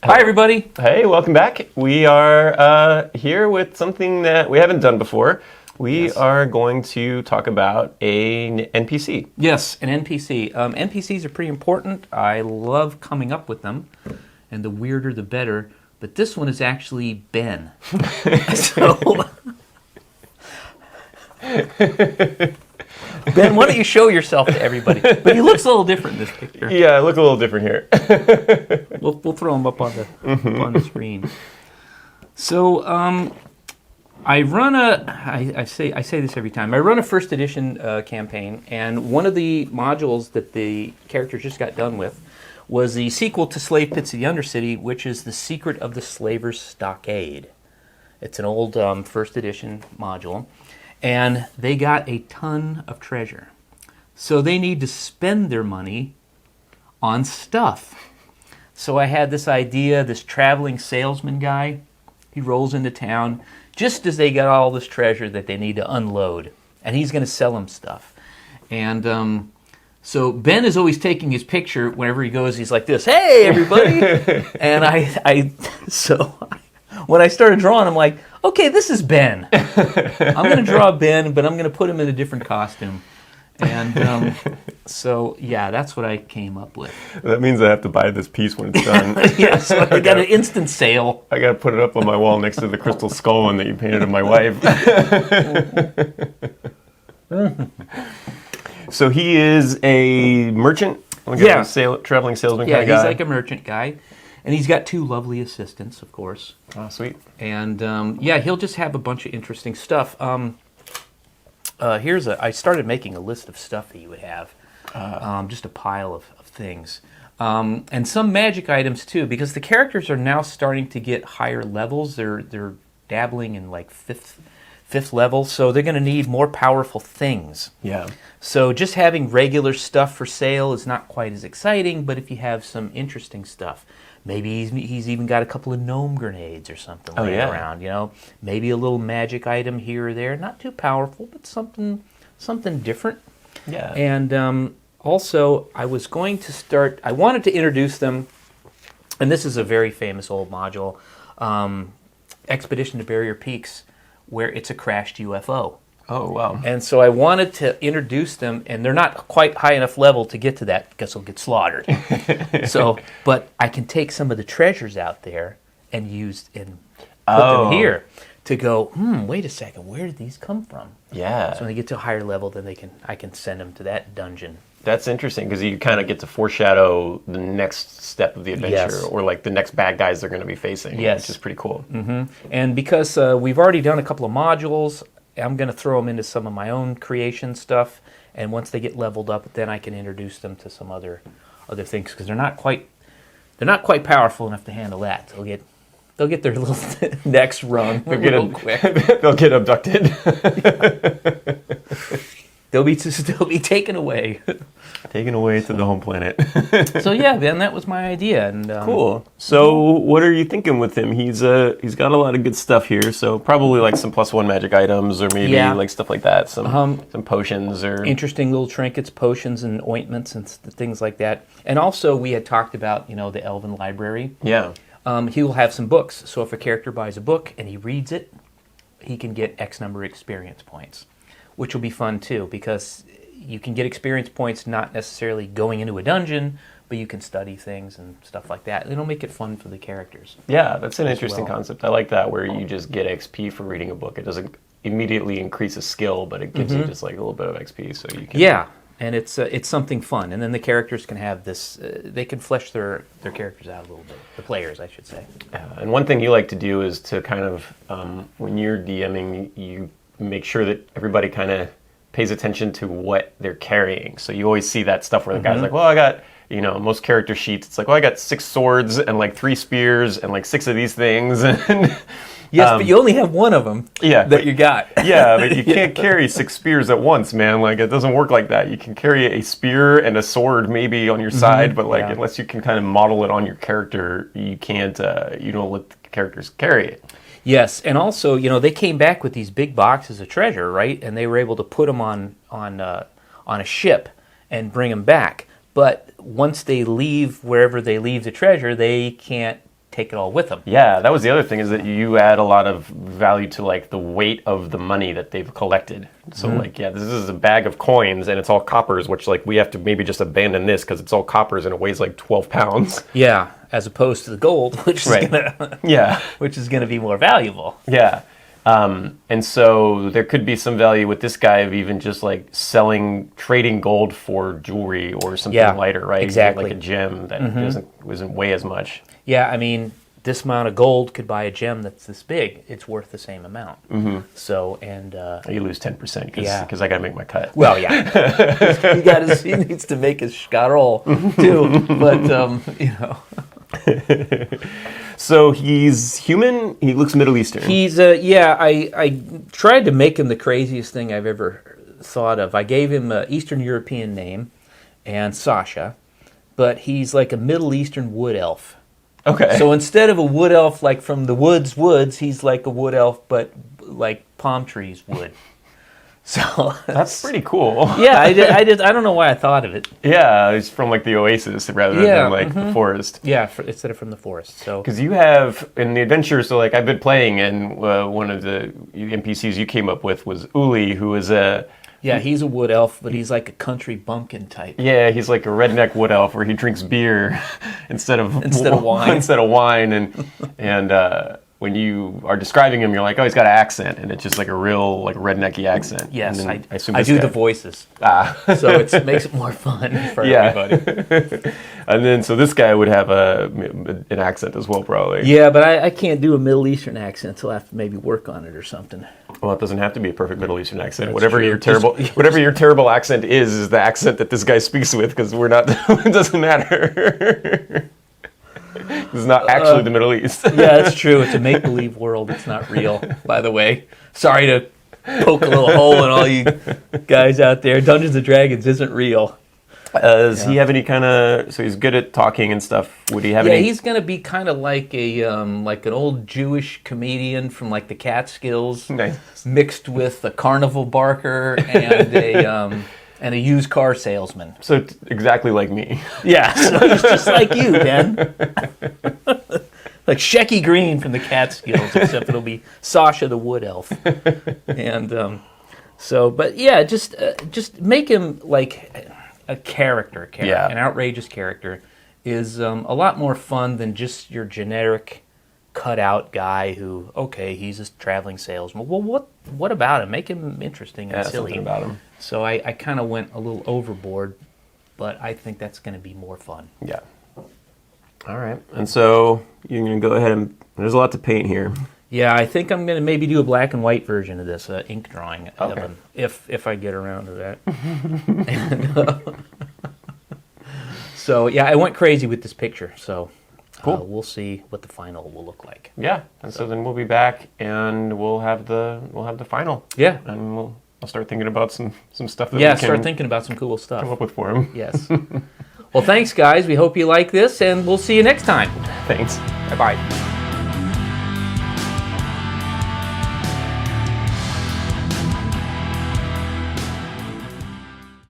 Hi, everybody. Hey, welcome back. We are here with something that we haven't done before. We are going to talk about an NPC. Yes, an NPC. NPCs are pretty important. I love coming up with them, and the weirder the better. But this one is actually Ben. So, Ben, why don't you show yourself to everybody? But he looks a little different in this picture. Yeah, I look a little different here. We'll throw him up on the screen. So, I run I say this every time. I run a first edition campaign, and one of the modules that the characters just got done with was the sequel to Slave Pits of the Undercity, which is The Secret of the Slaver's Stockade. It's an old first edition module, and they got a ton of treasure. So they need to spend their money on stuff. So I had this idea, this traveling salesman guy, he rolls into town just as they got all this treasure that they need to unload, and he's going to sell them stuff. And so Ben is always taking his picture whenever he goes. He's like this, "Hey, everybody!" And when I started drawing, I'm like, "Okay, this is Ben. I'm going to draw Ben, but I'm going to put him in a different costume." And so, yeah, that's what I came up with. That means I have to buy this piece when it's done. Yeah, so I got an instant sale. I got to put it up on my wall next to the crystal skull one that you painted of my wife. So he is a merchant? Like Yeah. a traveling salesman Yeah, kind of guy? he's like a merchant guy. And he's got two lovely assistants, of course. Oh, sweet. And, he'll just have a bunch of interesting stuff. I started making a list of stuff that you would have. Just a pile of things. And some magic items, too, because the characters are now starting to get higher levels. They're dabbling in, like, fifth level, so they're going to need more powerful things. Yeah. So just having regular stuff for sale is not quite as exciting, but if you have some interesting stuff, maybe he's even got a couple of gnome grenades or something laying around, maybe a little magic item here or there, not too powerful, but something different. Yeah. And also, I wanted to introduce them, and this is a very famous old module, Expedition to Barrier Peaks, where it's a crashed UFO. Oh, wow. And so I wanted to introduce them, and they're not quite high enough level to get to that because they'll get slaughtered. But I can take some of the treasures out there and put them here to go, wait a second, where did these come from? Yeah. So when they get to a higher level, then I can send them to that dungeon. That's interesting because you kind of get to foreshadow the next step of the adventure or like the next bad guys they're going to be facing, which is pretty cool. Mm-hmm. And because we've already done a couple of modules, I'm going to throw them into some of my own creation stuff, and once they get leveled up, then I can introduce them to some other things because they're not quite powerful enough to handle that. They'll get their little necks wrung real quick. They'll get abducted. They'll be taken away. Taken away to the home planet. So yeah, Ben, that was my idea. And cool. So what are you thinking with him? He's got a lot of good stuff here. So probably like some +1 magic items, or maybe like stuff like that. Some potions or interesting little trinkets, potions, and ointments and things like that. And also we had talked about the Elven Library. Yeah. He will have some books. So if a character buys a book and he reads it, he can get X number of experience points, which will be fun too, because you can get experience points not necessarily going into a dungeon, but you can study things and stuff like that. It'll make it fun for the characters. Yeah, that's an interesting concept. I like that, where you just get XP for reading a book. It doesn't immediately increase a skill, but it gives you just like a little bit of XP, so you can... Yeah, and it's something fun. And then the characters can have this, they can flesh their characters out a little bit. The players, I should say. And one thing you like to do is to kind of, when you're DMing, you make sure that everybody kind of pays attention to what they're carrying. So you always see that stuff where the guy's like, well, I got, most character sheets, it's like, well, I got 6 swords and like 3 spears and like 6 of these things. Yes, but you only have one of them that you got. Yeah, but you can't carry 6 spears at once, man. Like, it doesn't work like that. You can carry a spear and a sword maybe on your side, but like, unless you can kind of model it on your character, you can't, you don't let the characters carry it. Yes, and also, they came back with these big boxes of treasure, right? And they were able to put them on a ship and bring them back. But once they leave wherever they leave the treasure, they can't take it all with them. Yeah, that was the other thing, is that you add a lot of value to like the weight of the money that they've collected. So like, yeah, this is a bag of coins and it's all coppers, which like we have to maybe just abandon this because it's all coppers and it weighs like 12 pounds. Yeah, as opposed to the gold, which is which is gonna be more valuable. Yeah. And so there could be some value with this guy of even just like trading gold for jewelry or something lighter, right? Exactly. Like a gem that doesn't weigh as much. Yeah, I mean, this amount of gold could buy a gem that's this big. It's worth the same amount. So, and you lose 10% because I got to make my cut. well, yeah, he needs to make his schkarl too. But you know. So he's human. He looks Middle Eastern. He's I tried to make him the craziest thing I've ever thought of. I gave him an Eastern European name and Sasha, but he's like a Middle Eastern wood elf. Okay. So instead of a wood elf like from the woods, he's like a wood elf, but like palm trees wood. So that's pretty cool. Yeah, I don't know why I thought of it. Yeah, it's from like the oasis rather than like the forest. Yeah, instead of from the forest. So because you have in the adventure, so like I've been playing, and one of the NPCs you came up with was Uli, who is a he's a wood elf, but he's like a country bumpkin type. Yeah, he's like a redneck wood elf where he drinks beer instead of wine, and when you are describing him, you're like, oh, he's got an accent, and it's just like a real like rednecky accent. Yes, I assume I do the voices, so it makes it more fun for everybody. And then so this guy would have an accent as well, probably. Yeah, but I can't do a Middle Eastern accent until I have to maybe work on it or something. Well, it doesn't have to be a perfect Middle Eastern accent. That's Whatever true. Whatever your terrible accent is the accent that this guy speaks with, because we're not. It doesn't matter. It's not actually the Middle East. Yeah, that's true. It's a make-believe world. It's not real, by the way. Sorry to poke a little hole in all you guys out there. Dungeons & Dragons isn't real. Does he have any kind of... So he's good at talking and stuff. Would he have any... Yeah, he's going to be kind of like like an old Jewish comedian from like the Catskills, mixed with a carnival barker and a used car salesman. So exactly like me. Yeah, so he's just like you, Ben. Like Shecky Green from the Catskills, except it'll be Sasha the Wood Elf. And but yeah, just make him like a character. An outrageous character is a lot more fun than just your generic cut-out guy who, okay, he's a traveling salesman. Well, what about him? Make him interesting and silly. Something about him. So I kind of went a little overboard, but I think that's going to be more fun. Yeah. All right. And so you're going to go ahead and... There's a lot to paint here. Yeah, I think I'm going to maybe do a black and white version of this, ink drawing of him, if I get around to that. So, yeah, I went crazy with this picture, so... Cool. We'll see what the final will look like. Yeah, and so then we'll be back and we'll have the final. Yeah, and I'll start thinking about some stuff that we can start thinking about some cool stuff. Come up with for him. Yes. Well, thanks, guys. We hope you like this, and we'll see you next time. Thanks. Bye-bye.